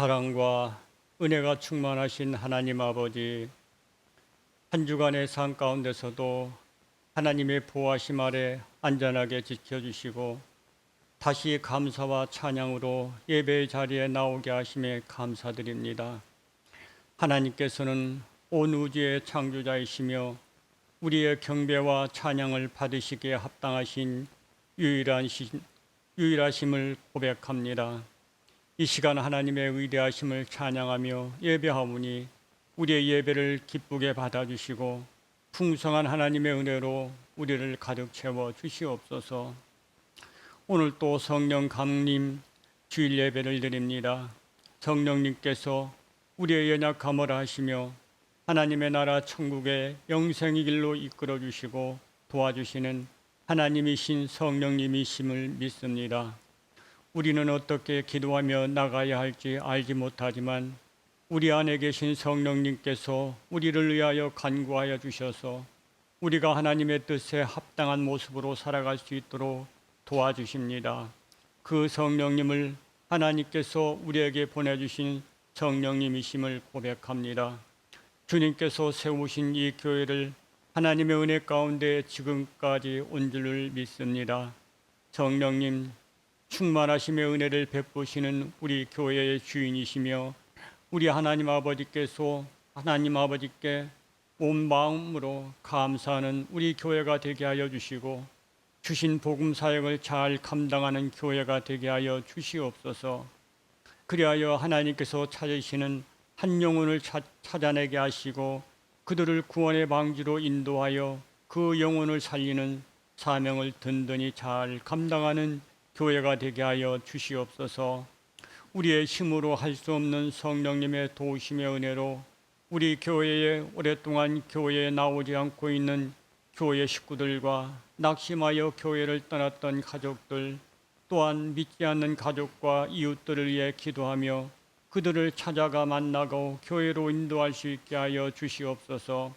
사랑과 은혜가 충만하신 하나님 아버지, 한 주간의 삶 가운데서도 하나님의 보호하심 아래 안전하게 지켜주시고 다시 감사와 찬양으로 예배의 자리에 나오게 하심에 감사드립니다. 하나님께서는 온 우주의 창조자이시며 우리의 경배와 찬양을 받으시기에 합당하신 유일하심을 고백합니다. 이 시간 하나님의 위대하심을 찬양하며 예배하오니 우리의 예배를 기쁘게 받아주시고 풍성한 하나님의 은혜로 우리를 가득 채워 주시옵소서. 오늘 또 성령 강림 주일 예배를 드립니다. 성령님께서 우리의 연약함을 아시며 하나님의 나라 천국의 영생의 길로 이끌어 주시고 도와주시는 하나님이신 성령님이심을 믿습니다. 우리는 어떻게 기도하며 나가야 할지 알지 못하지만 우리 안에 계신 성령님께서 우리를 위하여 간구하여 주셔서 우리가 하나님의 뜻에 합당한 모습으로 살아갈 수 있도록 도와주십니다. 그 성령님을 하나님께서 우리에게 보내주신 성령님이심을 고백합니다. 주님께서 세우신 이 교회를 하나님의 은혜 가운데 지금까지 온 줄을 믿습니다. 성령님 충만하심의 은혜를 베푸시는 우리 교회의 주인이시며 우리 하나님 아버지께 온 마음으로 감사하는 우리 교회가 되게 하여 주시고 주신 복음 사역을 잘 감당하는 교회가 되게 하여 주시옵소서. 그리하여 하나님께서 찾으시는 한 영혼을 찾아내게 하시고 그들을 구원의 방지로 인도하여 그 영혼을 살리는 사명을 든든히 잘 감당하는 교회가 되게 하여 주시옵소서. 우리의 힘으로 할 수 없는 성령님의 도우심의 은혜로 우리 교회에 오랫동안 교회에 나오지 않고 있는 교회 식구들과 낙심하여 교회를 떠났던 가족들, 또한 믿지 않는 가족과 이웃들을 위해 기도하며 그들을 찾아가 만나고 교회로 인도할 수 있게 하여 주시옵소서.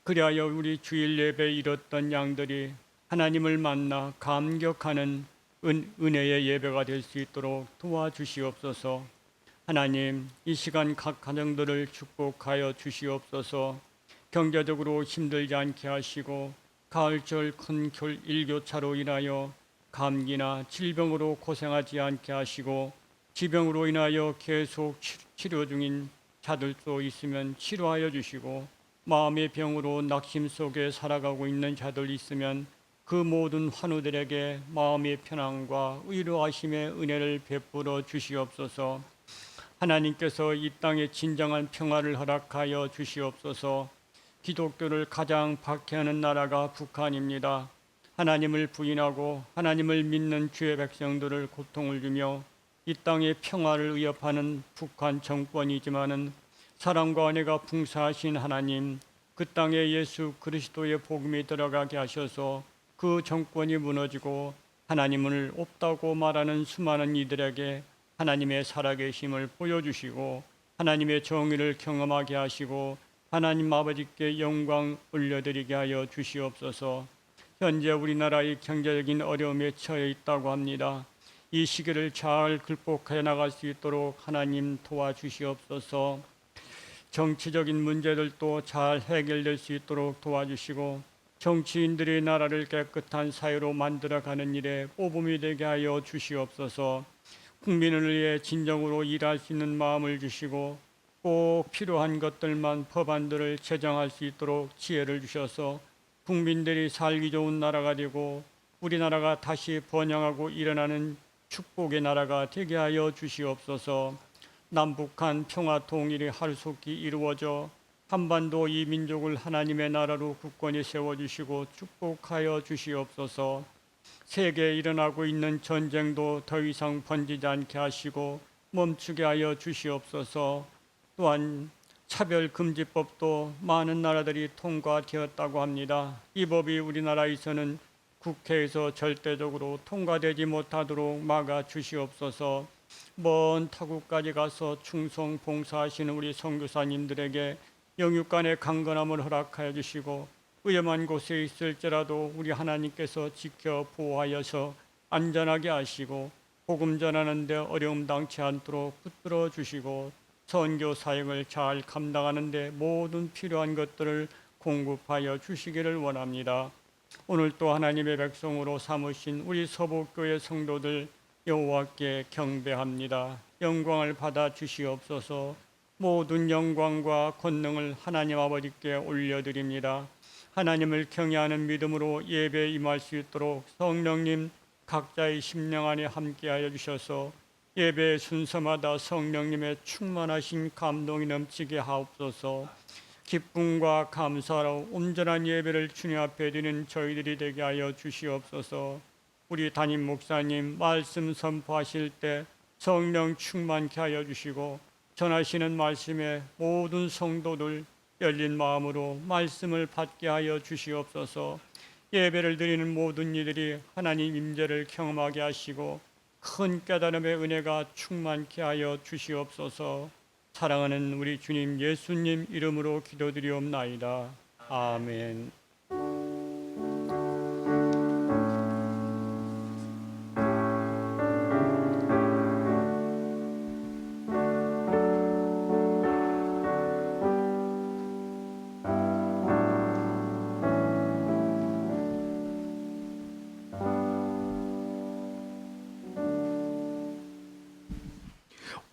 그리하여 우리 주일 예배에 잃었던 양들이 하나님을 만나 감격하는 은혜의 예배가 될 수 있도록 도와주시옵소서. 하나님, 이 시간 각 가정들을 축복하여 주시옵소서. 경제적으로 힘들지 않게 하시고 가을철 큰 일교차로 인하여 감기나 질병으로 고생하지 않게 하시고 지병으로 인하여 계속 치료 중인 자들도 있으면 치료하여 주시고 마음의 병으로 낙심 속에 살아가고 있는 자들 있으면 그 모든 환우들에게 마음의 편안과 위로하심의 은혜를 베풀어 주시옵소서. 하나님께서 이 땅에 진정한 평화를 허락하여 주시옵소서. 기독교를 가장 박해하는 나라가 북한입니다. 하나님을 부인하고 하나님을 믿는 주의 백성들을 고통을 주며 이 땅의 평화를 위협하는 북한 정권이지만은 사랑과 은혜가 풍성하신 하나님, 그 땅에 예수 그리스도의 복음이 들어가게 하셔서 그 정권이 무너지고 하나님을 없다고 말하는 수많은 이들에게 하나님의 살아계심을 보여주시고 하나님의 정의를 경험하게 하시고 하나님 아버지께 영광 올려드리게 하여 주시옵소서. 현재 우리나라의 경제적인 어려움에 처해 있다고 합니다. 이 시기를 잘 극복해 나갈 수 있도록 하나님 도와주시옵소서. 정치적인 문제들도 잘 해결될 수 있도록 도와주시고 정치인들이 나라를 깨끗한 사회로 만들어가는 일에 모범이 되게 하여 주시옵소서. 국민을 위해 진정으로 일할 수 있는 마음을 주시고 꼭 필요한 것들만 법안들을 제정할 수 있도록 지혜를 주셔서 국민들이 살기 좋은 나라가 되고 우리나라가 다시 번영하고 일어나는 축복의 나라가 되게 하여 주시옵소서. 남북한 평화 통일이 하루속히 이루어져 한반도 이 민족을 하나님의 나라로 굳건히 세워주시고 축복하여 주시옵소서. 세계에 일어나고 있는 전쟁도 더 이상 번지지 않게 하시고 멈추게 하여 주시옵소서. 또한 차별금지법도 많은 나라들이 통과되었다고 합니다. 이 법이 우리나라에서는 국회에서 절대적으로 통과되지 못하도록 막아 주시옵소서. 먼 타국까지 가서 충성 봉사하시는 우리 선교사님들에게 영육간의 강건함을 허락하여 주시고 위험한 곳에 있을지라도 우리 하나님께서 지켜 보호하여서 안전하게 하시고 복음 전하는 데 어려움 당치 않도록 붙들어 주시고 선교 사역을 잘 감당하는 데 모든 필요한 것들을 공급하여 주시기를 원합니다. 오늘 또 하나님의 백성으로 삼으신 우리 서북교회 성도들 여호와께 경배합니다. 영광을 받아 주시옵소서. 모든 영광과 권능을 하나님 아버지께 올려드립니다. 하나님을 경외하는 믿음으로 예배에 임할 수 있도록 성령님 각자의 심령 안에 함께하여 주셔서 예배 순서마다 성령님의 충만하신 감동이 넘치게 하옵소서. 기쁨과 감사로 온전한 예배를 주님 앞에 드리는 저희들이 되게 하여 주시옵소서. 우리 담임 목사님 말씀 선포하실 때 성령 충만케 하여 주시고 전하시는 말씀에 모든 성도들 열린 마음으로 말씀을 받게 하여 주시옵소서. 예배를 드리는 모든 이들이 하나님 임재를 경험하게 하시고 큰 깨달음의 은혜가 충만케 하여 주시옵소서. 사랑하는 우리 주님 예수님 이름으로 기도드리옵나이다. 아멘.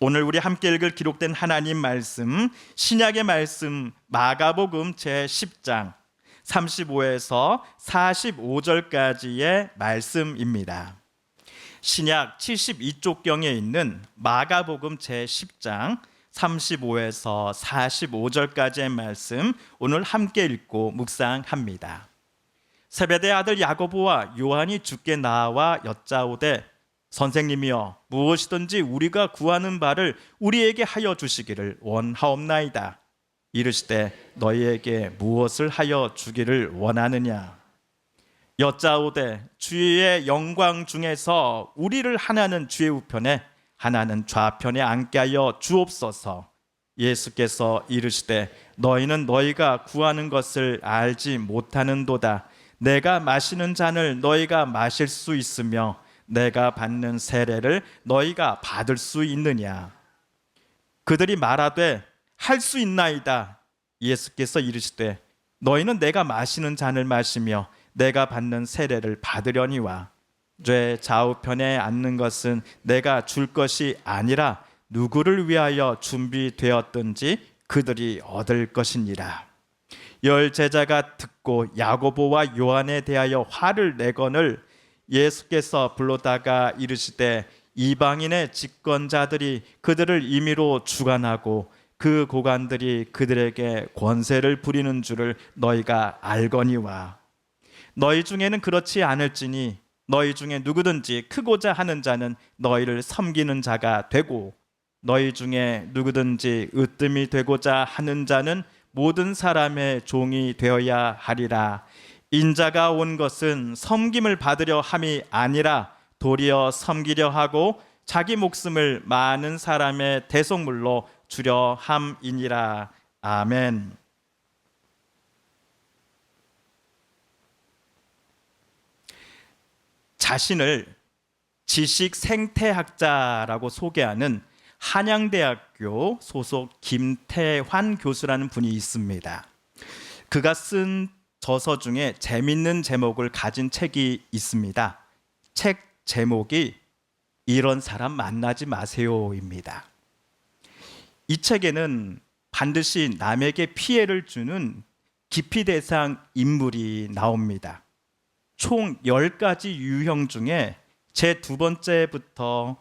오늘 우리 함께 읽을 기록된 하나님 말씀, 신약의 말씀 마가복음 제10장 35에서 45절까지의 말씀입니다. 신약 72쪽경에 있는 마가복음 제10장 35에서 45절까지의 말씀 오늘 함께 읽고 묵상합니다. 세베대 아들 야고보와 요한이 주께 나와 여짜오되 선생님이여 무엇이든지 우리가 구하는 바를 우리에게 하여 주시기를 원하옵나이다. 이르시되 너희에게 무엇을 하여 주기를 원하느냐. 여짜오되 주의 영광 중에서 우리를 하나는 주의 우편에 하나는 좌편에 앉게 하여 주옵소서. 예수께서 이르시되 너희는 너희가 구하는 것을 알지 못하는도다. 내가 마시는 잔을 너희가 마실 수 있으며 내가 받는 세례를 너희가 받을 수 있느냐. 그들이 말하되 할 수 있나이다. 예수께서 이르시되 너희는 내가 마시는 잔을 마시며 내가 받는 세례를 받으려니와 죄 좌우편에 앉는 것은 내가 줄 것이 아니라 누구를 위하여 준비되었든지 그들이 얻을 것이니라. 열 제자가 듣고 야고보와 요한에 대하여 화를 내거늘 예수께서 불러다가 이르시되 이방인의 집권자들이 그들을 임의로 주관하고 그 고관들이 그들에게 권세를 부리는 줄을 너희가 알거니와 너희 중에는 그렇지 않을지니 너희 중에 누구든지 크고자 하는 자는 너희를 섬기는 자가 되고 너희 중에 누구든지 으뜸이 되고자 하는 자는 모든 사람의 종이 되어야 하리라. 인자가 온 것은 섬김을 받으려 함이 아니라 도리어 섬기려 하고 자기 목숨을 많은 사람의 대속물로 주려 함이니라. 아멘. 자신을 지식 생태학자라고 소개하는 한양대학교 소속 김태환 교수라는 분이 있습니다. 그가 쓴 저서 중에 재밌는 제목을 가진 책이 있습니다. 책 제목이 이런 사람 만나지 마세요입니다. 이 책에는 반드시 남에게 피해를 주는 기피 대상 인물이 나옵니다. 총 10가지 유형 중에 제 두 번째부터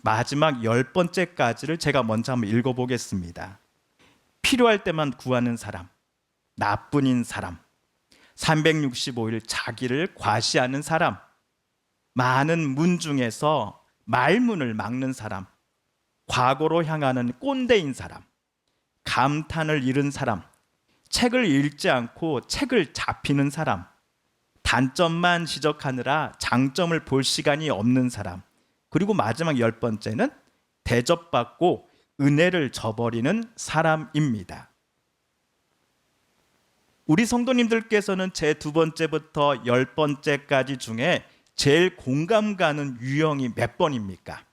마지막 10번째까지를 제가 먼저 한번 읽어보겠습니다. 필요할 때만 구하는 사람, 나뿐인 사람, 365일 자기를 과시하는 사람, 많은 문 중에서 말문을 막는 사람, 과거로 향하는 꼰대인 사람, 감탄을 잃은 사람, 책을 읽지 않고 책을 잡히는 사람, 단점만 지적하느라 장점을 볼 시간이 없는 사람, 그리고 마지막 10번째는 대접받고 은혜를 저버리는 사람입니다. 우리 성도님들께서는 제 두 번째부터 10번째까지 중에 제일 공감 가는 유형이 몇 번입니까?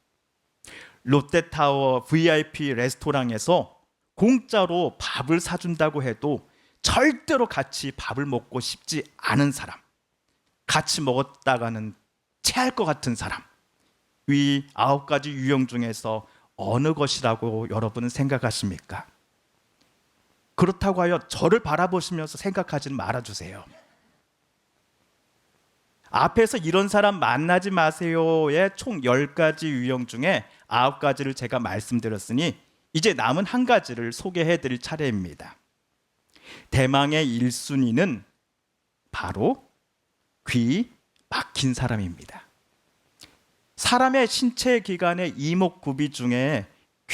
롯데타워 VIP 레스토랑에서 공짜로 밥을 사준다고 해도 절대로 같이 밥을 먹고 싶지 않은 사람, 같이 먹었다가는 체할 것 같은 사람, 이 9가지 유형 중에서 어느 것이라고 여러분은 생각하십니까? 그렇다고 하여 저를 바라보시면서 생각하지는 말아주세요. 앞에서 이런 사람 만나지 마세요의 총 10가지 유형 중에 9가지를 제가 말씀드렸으니 이제 남은 한 가지를 소개해 드릴 차례입니다. 대망의 1순위는 바로 귀 막힌 사람입니다. 사람의 신체 기관의 이목구비 중에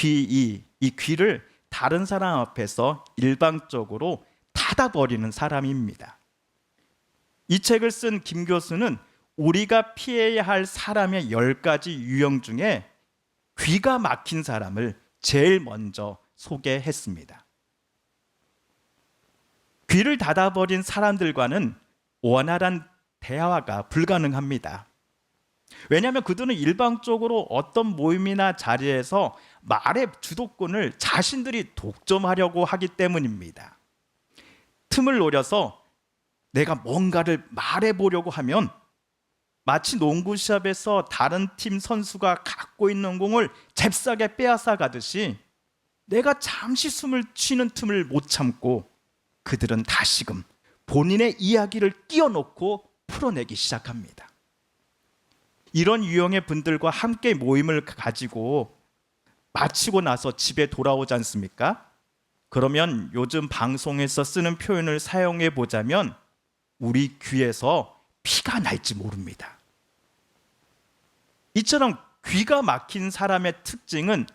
이 귀를 다른 사람 앞에서 일방적으로 닫아버리는 사람입니다. 이 책을 쓴 김 교수는 우리가 피해야 할 사람의 10가지 유형 중에 귀가 막힌 사람을 제일 먼저 소개했습니다. 귀를 닫아버린 사람들과는 원활한 대화가 불가능합니다. 왜냐하면 그들은 일방적으로 어떤 모임이나 자리에서 말의 주도권을 자신들이 독점하려고 하기 때문입니다. 틈을 노려서 내가 뭔가를 말해보려고 하면 마치 농구 시합에서 다른 팀 선수가 갖고 있는 공을 잽싸게 빼앗아 가듯이 내가 잠시 숨을 쉬는 틈을 못 참고 그들은 다시금 본인의 이야기를 끼워놓고 풀어내기 시작합니다. 이런 유형의 분들과 함께 모임을 가지고 마치고 나서 집에 돌아오지 않습니까? 그러면 요즘 방송에서 쓰는 표현을 사용해 보자면 우리 귀에서 피가 날지 모릅니다. 이처럼 귀가 막힌 사람의 특징은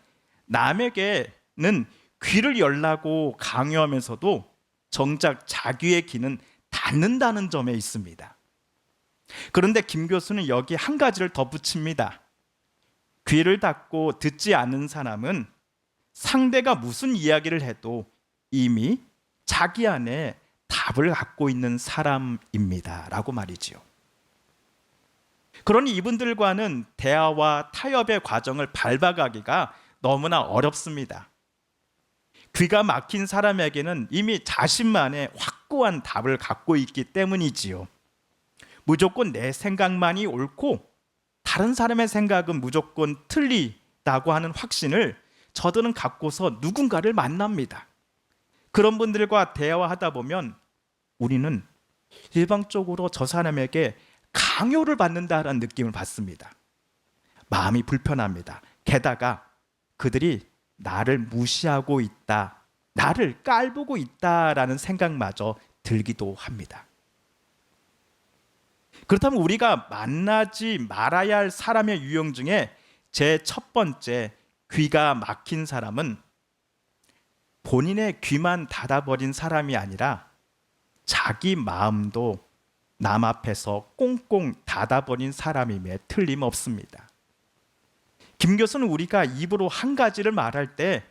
남에게는 귀를 열라고 강요하면서도 정작 자기의 귀는 닫는다는 점에 있습니다. 그런데 김 교수는 여기 한 가지를 덧붙입니다. 귀를 닫고 듣지 않는 사람은 상대가 무슨 이야기를 해도 이미 자기 안에 답을 갖고 있는 사람입니다. 라고 말이지요. 그러니 이분들과는 대화와 타협의 과정을 밟아가기가 너무나 어렵습니다. 귀가 막힌 사람에게는 이미 자신만의 확고한 답을 갖고 있기 때문이지요. 무조건 내 생각만이 옳고 다른 사람의 생각은 무조건 틀리다고 하는 확신을 저들은 갖고서 누군가를 만납니다. 그런 분들과 대화하다 보면 우리는 일방적으로 저 사람에게 강요를 받는다라는 느낌을 받습니다. 마음이 불편합니다. 게다가 그들이 나를 무시하고 있다, 나를 깔보고 있다라는 생각마저 들기도 합니다. 그렇다면 우리가 만나지 말아야 할 사람의 유형 중에 제 첫 번째 귀가 막힌 사람은 본인의 귀만 닫아버린 사람이 아니라 자기 마음도 남 앞에서 꽁꽁 닫아버린 사람임에 틀림없습니다. 김 교수는 우리가 입으로 한 가지를 말할 때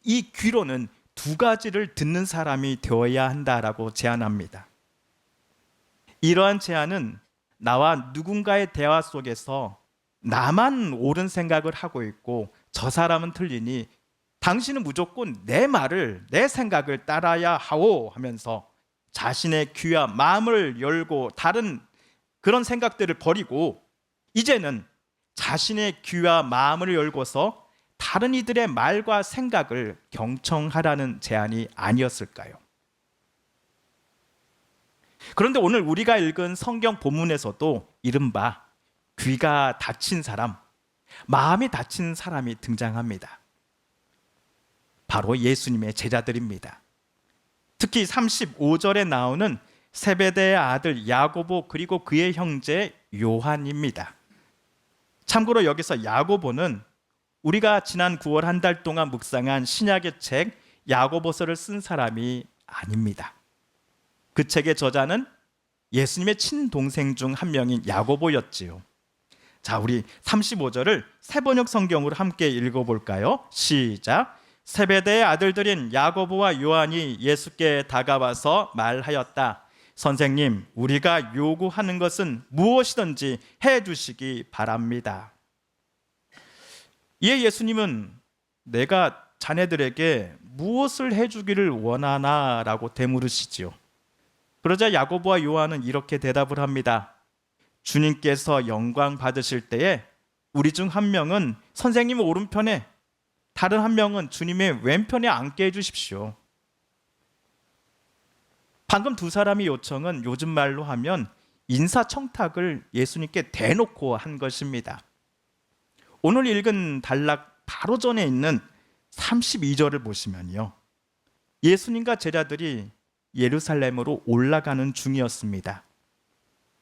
이 귀로는 2가지를 듣는 사람이 되어야 한다라고 제안합니다. 이러한 제안은 나와 누군가의 대화 속에서 나만 옳은 생각을 하고 있고 저 사람은 틀리니 당신은 무조건 내 말을, 내 생각을 따라야 하오 하면서 자신의 귀와 마음을 열고 다른 그런 생각들을 버리고 이제는 자신의 귀와 마음을 열고서 다른 이들의 말과 생각을 경청하라는 제안이 아니었을까요? 그런데 오늘 우리가 읽은 성경 본문에서도 이른바 귀가 닫힌 사람, 마음이 닫힌 사람이 등장합니다. 바로 예수님의 제자들입니다. 특히 35절에 나오는 세베대의 아들 야고보 그리고 그의 형제 요한입니다. 참고로 여기서 야고보는 우리가 지난 9월 한 달 동안 묵상한 신약의 책 야고보서를 쓴 사람이 아닙니다. 그 책의 저자는 예수님의 친동생 중 한 명인 야고보였지요. 자, 우리 35절을 새번역 성경으로 함께 읽어볼까요? 시작. 세베대의 아들들인 야고보와 요한이 예수께 다가와서 말하였다. 선생님, 우리가 요구하는 것은 무엇이든지 해주시기 바랍니다. 이에 예수님은 내가 자네들에게 무엇을 해주기를 원하나? 라고 되물으시지요. 그러자 야고보와 요한은 이렇게 대답을 합니다. 주님께서 영광 받으실 때에 우리 중 한 명은 선생님 오른편에, 다른 한 명은 주님의 왼편에 앉게 해주십시오. 방금 두 사람의 요청은 요즘 말로 하면 인사청탁을 예수님께 대놓고 한 것입니다. 오늘 읽은 단락 바로 전에 있는 32절을 보시면요, 예수님과 제자들이 예루살렘으로 올라가는 중이었습니다.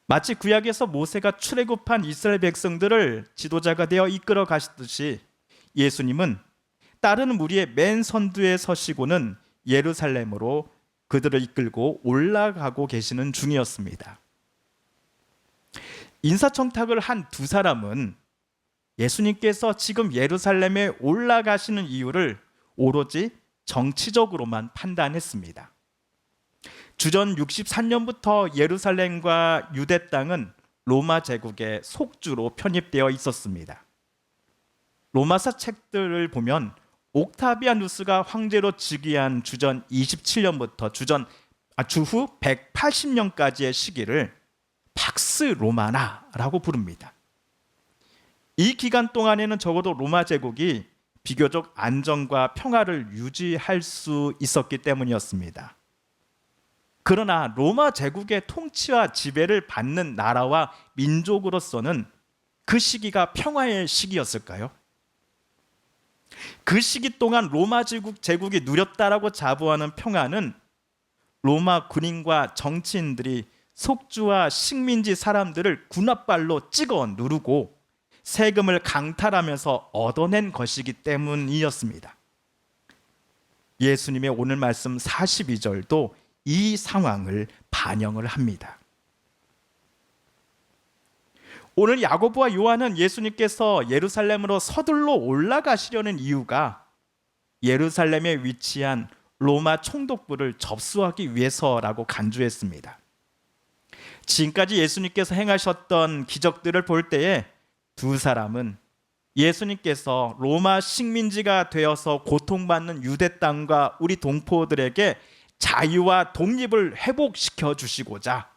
마치 구약에서 모세가 출애굽한 이스라엘 백성들을 지도자가 되어 이끌어 가시듯이 예수님은 따르는 무리의 맨 선두에 서시고는 예루살렘으로 그들을 이끌고 올라가고 계시는 중이었습니다. 인사청탁을 한 두 사람은 예수님께서 지금 예루살렘에 올라가시는 이유를 오로지 정치적으로만 판단했습니다. 주전 63년부터 예루살렘과 유대 땅은 로마 제국의 속주로 편입되어 있었습니다. 로마서 책들을 보면 옥타비아누스가 황제로 즉위한 주전 27년부터 주후 180년까지의 시기를 팍스 로마나라고 부릅니다. 이 기간 동안에는 적어도 로마 제국이 비교적 안정과 평화를 유지할 수 있었기 때문이었습니다. 그러나 로마 제국의 통치와 지배를 받는 나라와 민족으로서는 그 시기가 평화의 시기였을까요? 그 시기 동안 로마 제국이 누렸다라고 자부하는 평화는 로마 군인과 정치인들이 속주와 식민지 사람들을 군홧발로 찍어 누르고 세금을 강탈하면서 얻어낸 것이기 때문이었습니다. 예수님의 오늘 말씀 42절도 이 상황을 반영을 합니다. 오늘 야고보와 요한은 예수님께서 예루살렘으로 서둘러 올라가시려는 이유가 예루살렘에 위치한 로마 총독부를 접수하기 위해서라고 간주했습니다. 지금까지 예수님께서 행하셨던 기적들을 볼 때에 두 사람은 예수님께서 로마 식민지가 되어서 고통받는 유대 땅과 우리 동포들에게 자유와 독립을 회복시켜 주시고자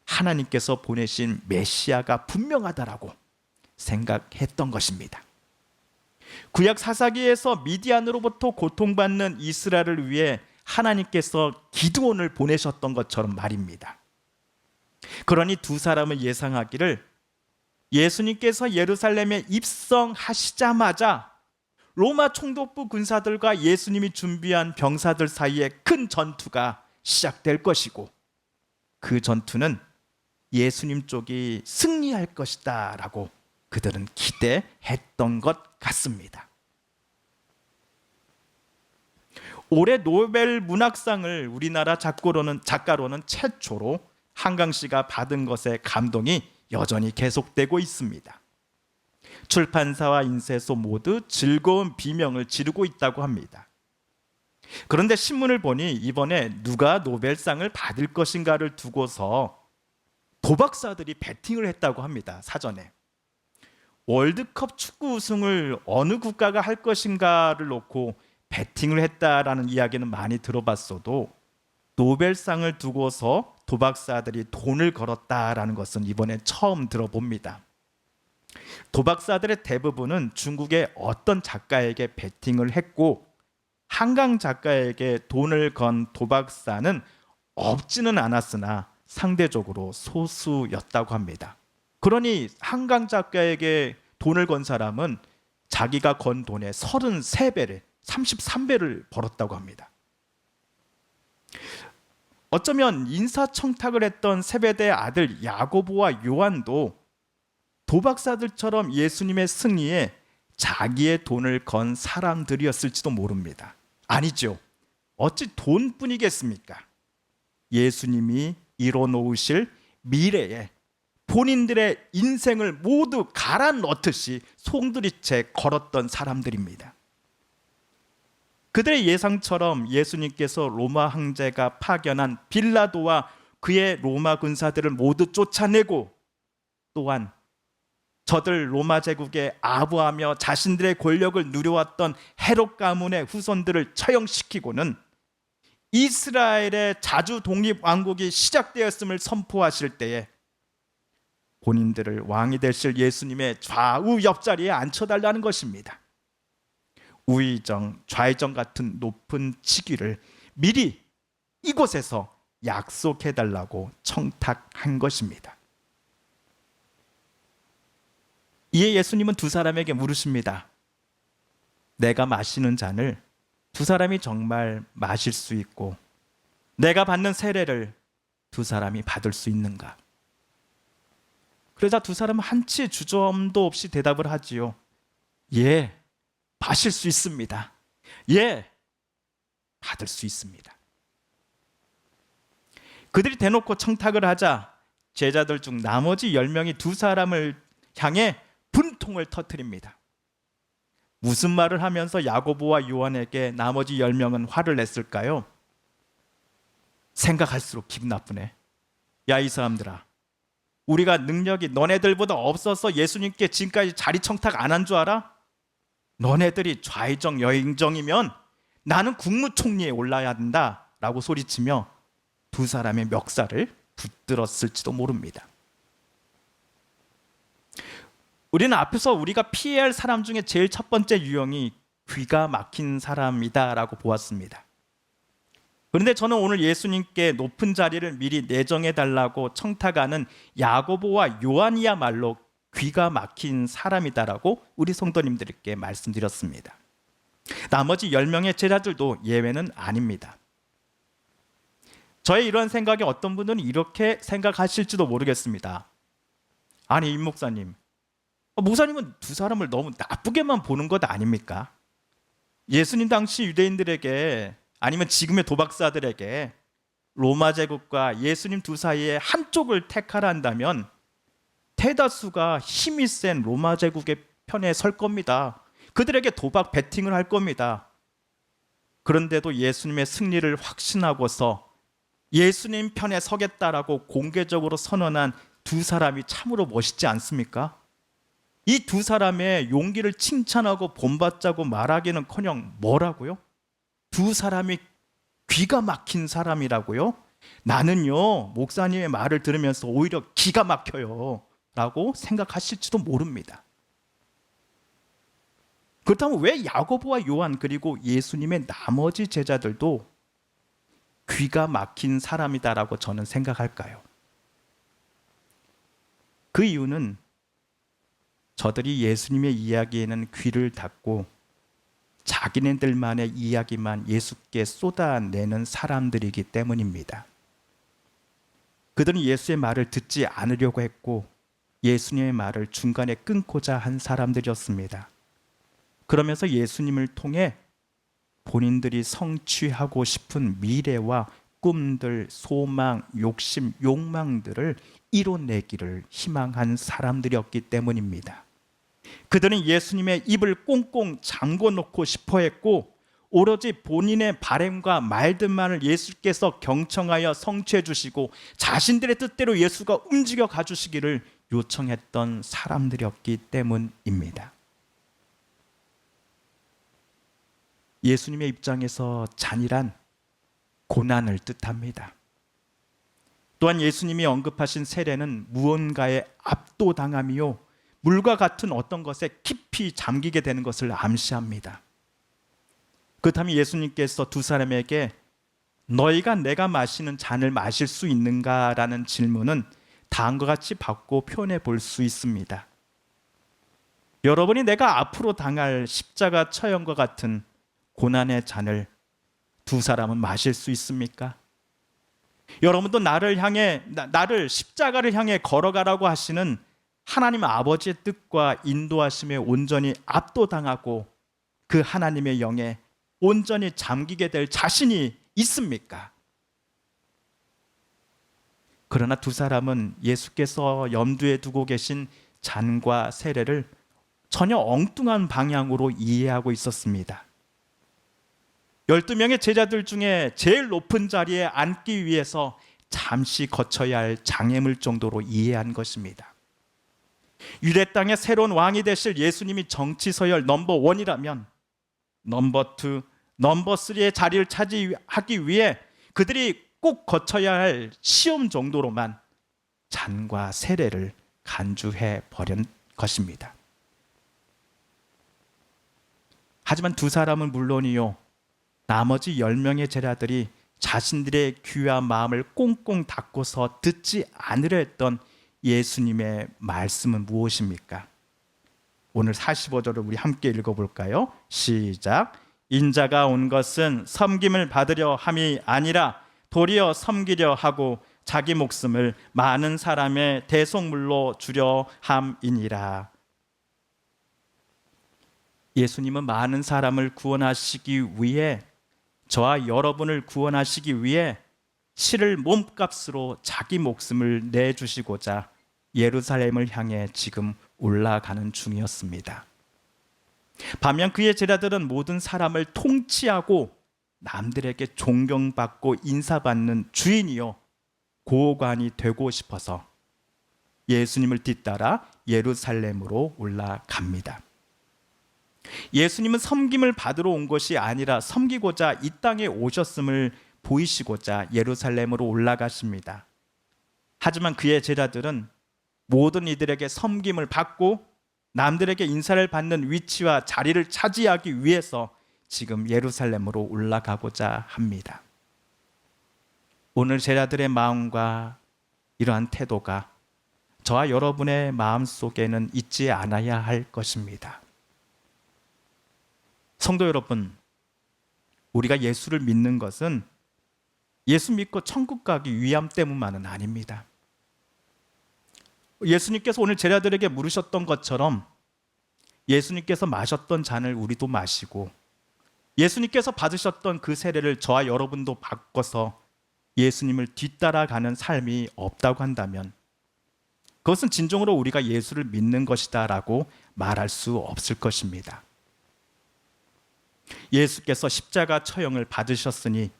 하나님께서 보내신 메시아가 분명하다라고 생각했던 것입니다. 구약 사사기에서 미디안으로부터 고통받는 이스라엘을 위해 하나님께서 기드온을 보내셨던 것처럼 말입니다. 그러니 두 사람은 예상하기를 예수님께서 예루살렘에 입성하시자마자 로마 총독부 군사들과 예수님이 준비한 병사들 사이에 큰 전투가 시작될 것이고 그 전투는 예수님 쪽이 승리할 것이다 라고 그들은 기대했던 것 같습니다. 올해 노벨 문학상을 우리나라 작가로는 최초로 한강 씨가 받은 것에 감동이 여전히 계속되고 있습니다. 출판사와 인쇄소 모두 즐거운 비명을 지르고 있다고 합니다. 그런데 신문을 보니 이번에 누가 노벨상을 받을 것인가를 두고서 도박사들이 베팅을 했다고 합니다. 사전에. 월드컵 축구 우승을 어느 국가가 할 것인가를 놓고 베팅을 했다라는 이야기는 많이 들어봤어도 노벨상을 두고서 도박사들이 돈을 걸었다라는 것은 이번에 처음 들어봅니다. 도박사들의 대부분은 중국의 어떤 작가에게 베팅을 했고 한강 작가에게 돈을 건 도박사는 없지는 않았으나 상대적으로 소수였다고 합니다. 그러니 한강 작가에게 돈을 건 사람은 자기가 건 돈의 33배를 33배를 벌었다고 합니다. 어쩌면 인사청탁을 했던 세베대의 아들 야고보와 요한도 도박사들처럼 예수님의 승리에 자기의 돈을 건 사람들이었을지도 모릅니다. 아니죠. 어찌 돈뿐이겠습니까? 예수님이 이뤄놓으실 미래에 본인들의 인생을 모두 갈아 넣듯이 송두리째 걸었던 사람들입니다. 그들의 예상처럼 예수님께서 로마 황제가 파견한 빌라도와 그의 로마 군사들을 모두 쫓아내고 또한 저들 로마 제국에 아부하며 자신들의 권력을 누려왔던 헤롯 가문의 후손들을 처형시키고는 이스라엘의 자주 독립 왕국이 시작되었음을 선포하실 때에 본인들을 왕이 되실 예수님의 좌우 옆자리에 앉혀달라는 것입니다. 우의정, 좌의정 같은 높은 직위를 미리 이곳에서 약속해달라고 청탁한 것입니다. 이에 예수님은 두 사람에게 물으십니다. 내가 마시는 잔을 두 사람이 정말 마실 수 있고 내가 받는 세례를 두 사람이 받을 수 있는가? 그러자 두 사람은 한치 주저함도 없이 대답을 하지요. 예, 마실 수 있습니다. 예, 받을 수 있습니다. 그들이 대놓고 청탁을 하자 제자들 중 나머지 10명이 두 사람을 향해 분통을 터뜨립니다. 무슨 말을 하면서 야고보와 요한에게 나머지 10명은 화를 냈을까요? 생각할수록 기분 나쁘네. 야, 이 사람들아, 우리가 능력이 너네들보다 없어서 예수님께 지금까지 자리 청탁 안 한 줄 알아? 너네들이 좌의정 여의정이면 나는 국무총리에 올라야 한다 라고 소리치며 두 사람의 멱살을 붙들었을지도 모릅니다. 우리는 앞에서 우리가 피해야 할 사람 중에 제일 첫 번째 유형이 귀가 막힌 사람이다라고 보았습니다. 그런데 저는 오늘 예수님께 높은 자리를 미리 내정해달라고 청탁하는 야고보와 요한이야말로 귀가 막힌 사람이다라고 우리 성도님들께 말씀드렸습니다. 나머지 10명의 제자들도 예외는 아닙니다. 저의 이런 생각에 어떤 분들은 이렇게 생각하실지도 모르겠습니다. 아니, 임 목사님, 목사님은 두 사람을 너무 나쁘게만 보는 것 아닙니까? 예수님 당시 유대인들에게 아니면 지금의 도박사들에게 로마 제국과 예수님 두 사이에 한쪽을 택하라 한다면 대다수가 힘이 센 로마 제국의 편에 설 겁니다. 그들에게 도박 베팅을 할 겁니다. 그런데도 예수님의 승리를 확신하고서 예수님 편에 서겠다라고 공개적으로 선언한 두 사람이 참으로 멋있지 않습니까? 이 두 사람의 용기를 칭찬하고 본받자고 말하기는커녕 뭐라고요? 두 사람이 귀가 막힌 사람이라고요? 나는요, 목사님의 말을 들으면서 오히려 기가 막혀요 라고 생각하실지도 모릅니다. 그렇다면 왜 야고보와 요한 그리고 예수님의 나머지 제자들도 귀가 막힌 사람이다라고 저는 생각할까요? 그 이유는 저들이 예수님의 이야기에는 귀를 닫고 자기네들만의 이야기만 예수께 쏟아내는 사람들이기 때문입니다. 그들은 예수의 말을 듣지 않으려고 했고 예수님의 말을 중간에 끊고자 한 사람들이었습니다. 그러면서 예수님을 통해 본인들이 성취하고 싶은 미래와 꿈들, 소망, 욕심, 욕망들을 이뤄내기를 희망한 사람들이었기 때문입니다. 그들은 예수님의 입을 꽁꽁 잠궈놓고 싶어 했고 오로지 본인의 바램과 말들만을 예수께서 경청하여 성취해 주시고 자신들의 뜻대로 예수가 움직여 가주시기를 요청했던 사람들이었기 때문입니다. 예수님의 입장에서 잔이란 고난을 뜻합니다. 또한 예수님이 언급하신 세례는 무언가에 압도당함이요 물과 같은 어떤 것에 깊이 잠기게 되는 것을 암시합니다. 그렇다면 예수님께서 두 사람에게 너희가 내가 마시는 잔을 마실 수 있는가라는 질문은 다음과 같이 받고 표현해 볼 수 있습니다. 여러분이 내가 앞으로 당할 십자가 처형과 같은 고난의 잔을 두 사람은 마실 수 있습니까? 여러분도 나를 십자가를 향해 걸어가라고 하시는 하나님 아버지의 뜻과 인도하심에 온전히 압도당하고 그 하나님의 영에 온전히 잠기게 될 자신이 있습니까? 그러나 두 사람은 예수께서 염두에 두고 계신 잔과 세례를 전혀 엉뚱한 방향으로 이해하고 있었습니다. 12명의 제자들 중에 제일 높은 자리에 앉기 위해서 잠시 거쳐야 할 장애물 정도로 이해한 것입니다. 유대 땅의 새로운 왕이 되실 예수님이 정치 서열 넘버 1이라면 넘버 2, 넘버 3의 자리를 차지하기 위해 그들이 꼭 거쳐야 할 시험 정도로만 잔과 세례를 간주해 버린 것입니다. 하지만 두 사람은 물론이요, 나머지 10명의 제자들이 자신들의 귀와 마음을 꽁꽁 닫고서 듣지 않으려 했던 예수님의 말씀은 무엇입니까? 오늘 45절을 우리 함께 읽어볼까요? 시작. 인자가 온 것은 섬김을 받으려 함이 아니라 도리어 섬기려 하고 자기 목숨을 많은 사람의 대속물로 주려 함이니라. 예수님은 많은 사람을 구원하시기 위해, 저와 여러분을 구원하시기 위해 실을 몸값으로 자기 목숨을 내주시고자 예루살렘을 향해 지금 올라가는 중이었습니다. 반면 그의 제자들은 모든 사람을 통치하고 남들에게 존경받고 인사받는 주인이요 고관이 되고 싶어서 예수님을 뒤따라 예루살렘으로 올라갑니다. 예수님은 섬김을 받으러 온 것이 아니라 섬기고자 이 땅에 오셨음을 보이시고자 예루살렘으로 올라가십니다. 하지만 그의 제자들은 모든 이들에게 섬김을 받고 남들에게 인사를 받는 위치와 자리를 차지하기 위해서 지금 예루살렘으로 올라가고자 합니다. 오늘 제자들의 마음과 이러한 태도가 저와 여러분의 마음 속에는 있지 않아야 할 것입니다. 성도 여러분, 우리가 예수를 믿는 것은 예수 믿고 천국 가기 위함 때문만은 아닙니다. 예수님께서 오늘 제자들에게 물으셨던 것처럼 예수님께서 마셨던 잔을 우리도 마시고 예수님께서 받으셨던 그 세례를 저와 여러분도 바꿔서 예수님을 뒤따라가는 삶이 없다고 한다면 그것은 진정으로 우리가 예수를 믿는 것이다라고 말할 수 없을 것입니다. 예수께서 십자가 처형을 받으셨으니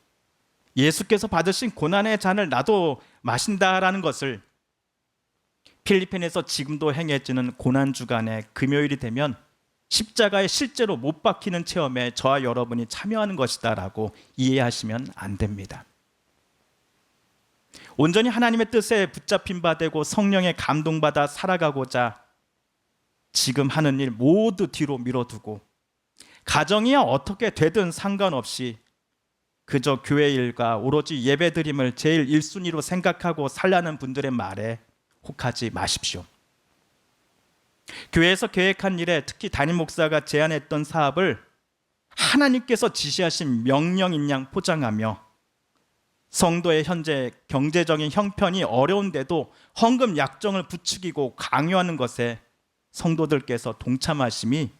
예수께서 받으신 고난의 잔을 나도 마신다라는 것을 필리핀에서 지금도 행해지는 고난주간의 금요일이 되면 십자가에 실제로 못 박히는 체험에 저와 여러분이 참여하는 것이다라고 이해하시면 안 됩니다. 온전히 하나님의 뜻에 붙잡힌 바 되고 성령에 감동받아 살아가고자 지금 하는 일 모두 뒤로 밀어두고 가정이야 어떻게 되든 상관없이 그저 교회 일과 오로지 예배드림을 제일 1순위로 생각하고 살라는 분들의 말에 혹하지 마십시오. 교회에서 계획한 일에 특히 담임 목사가 제안했던 사업을 하나님께서 지시하신 명령인 양 포장하며 성도의 현재 경제적인 형편이 어려운데도 헌금 약정을 부추기고 강요하는 것에 성도들께서 동참하심이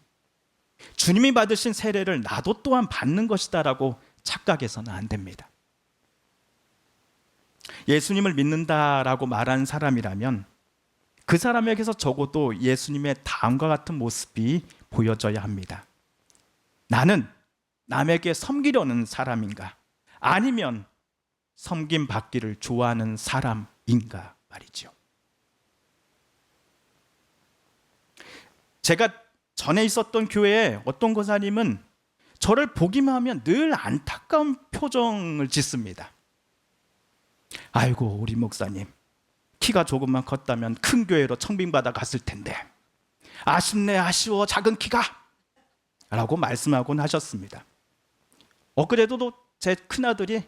주님이 받으신 세례를 나도 또한 받는 것이다라고 착각해서는 안 됩니다. 예수님을 믿는다라고 말하는 사람이라면 그 사람에게서 적어도 예수님의 다음과 같은 모습이 보여져야 합니다. 나는 남에게 섬기려는 사람인가? 아니면 섬김 받기를 좋아하는 사람인가 말이죠. 제가 전에 있었던 교회에 어떤 권사님은 저를 보기만 하면 늘 안타까운 표정을 짓습니다. 아이고 우리 목사님 키가 조금만 컸다면 큰 교회로 청빙받아 갔을 텐데 아쉽네 아쉬워 작은 키가 라고 말씀하곤 하셨습니다. 엊그제도 제 큰아들이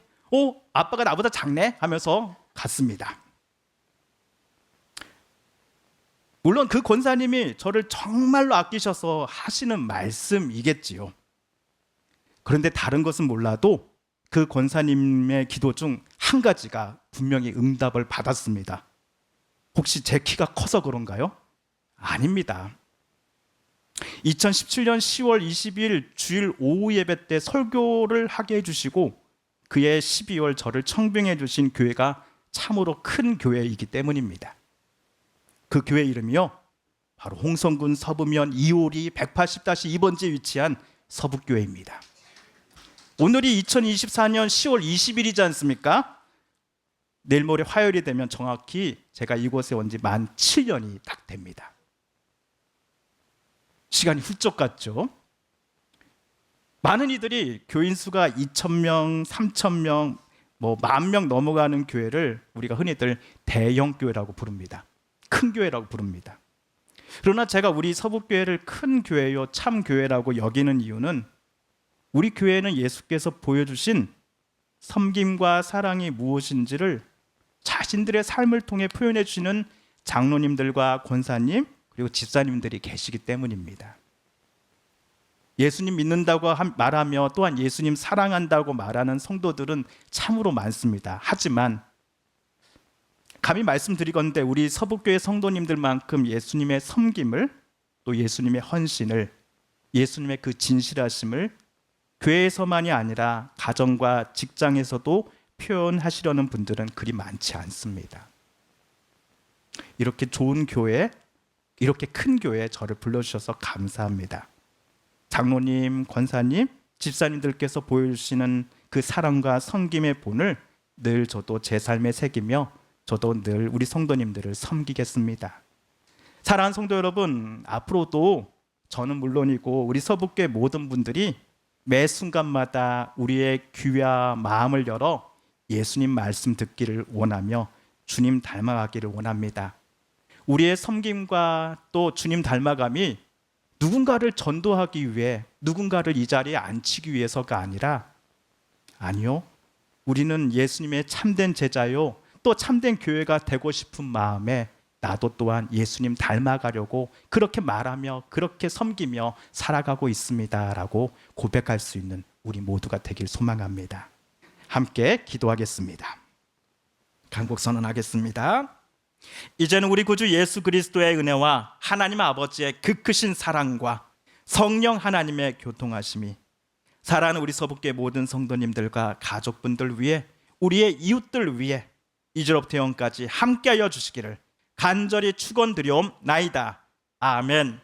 아빠가 나보다 작네 하면서 갔습니다. 물론 그 권사님이 저를 정말로 아끼셔서 하시는 말씀이겠지요. 그런데 다른 것은 몰라도 그 권사님의 기도 중 한 가지가 분명히 응답을 받았습니다. 혹시 제 키가 커서 그런가요? 아닙니다. 2017년 10월 22일 주일 오후 예배 때 설교를 하게 해주시고 그해 12월 저를 청빙해 주신 교회가 참으로 큰 교회이기 때문입니다. 그 교회 이름이요 바로 홍성군 서부면 252 180-2번지에 위치한 서북교회입니다. 오늘이 2024년 10월 20일이지 않습니까? 내일 모레 화요일이 되면 정확히 제가 이곳에 온 지 만 7년이 딱 됩니다. 시간이 훌쩍 갔죠. 많은 이들이 교인 수가 2,000명, 3,000명, 뭐 10,000명 넘어가는 교회를 우리가 흔히들 대형 교회라고 부릅니다. 큰 교회라고 부릅니다. 그러나 제가 우리 서북교회를 큰 교회요, 참 교회라고 여기는 이유는 우리 교회는 예수께서 보여주신 섬김과 사랑이 무엇인지를 자신들의 삶을 통해 표현해 주시는 장로님들과 권사님 그리고 집사님들이 계시기 때문입니다. 예수님 믿는다고 말하며 또한 예수님 사랑한다고 말하는 성도들은 참으로 많습니다. 하지만 감히 말씀드리건대 우리 서북교회 성도님들만큼 예수님의 섬김을 또 예수님의 헌신을 예수님의 그 진실하심을 교회에서만이 아니라 가정과 직장에서도 표현하시려는 분들은 그리 많지 않습니다. 이렇게 좋은 교회, 이렇게 큰 교회에 저를 불러주셔서 감사합니다. 장로님, 권사님, 집사님들께서 보여주시는 그 사랑과 섬김의 본을 늘 저도 제 삶에 새기며 저도 늘 우리 성도님들을 섬기겠습니다. 사랑하는 성도 여러분, 앞으로도 저는 물론이고 우리 서북교회 모든 분들이 매 순간마다 우리의 귀와 마음을 열어 예수님 말씀 듣기를 원하며 주님 닮아가기를 원합니다. 우리의 섬김과 또 주님 닮아감이 누군가를 전도하기 위해 누군가를 이 자리에 앉히기 위해서가 아니라 아니요. 우리는 예수님의 참된 제자요 또 참된 교회가 되고 싶은 마음에 나도 또한 예수님 닮아가려고 그렇게 말하며 그렇게 섬기며 살아가고 있습니다라고 고백할 수 있는 우리 모두가 되길 소망합니다. 함께 기도하겠습니다. 간곡 선언하겠습니다. 이제는 우리 구주 예수 그리스도의 은혜와 하나님 아버지의 그 크신 사랑과 성령 하나님의 교통하심이 사랑하는 우리 서북교회 모든 성도님들과 가족분들 위해 우리의 이웃들 위해 이제로부터 영까지 함께하여 주시기를 간절히 축원드리옵나이다. 아멘.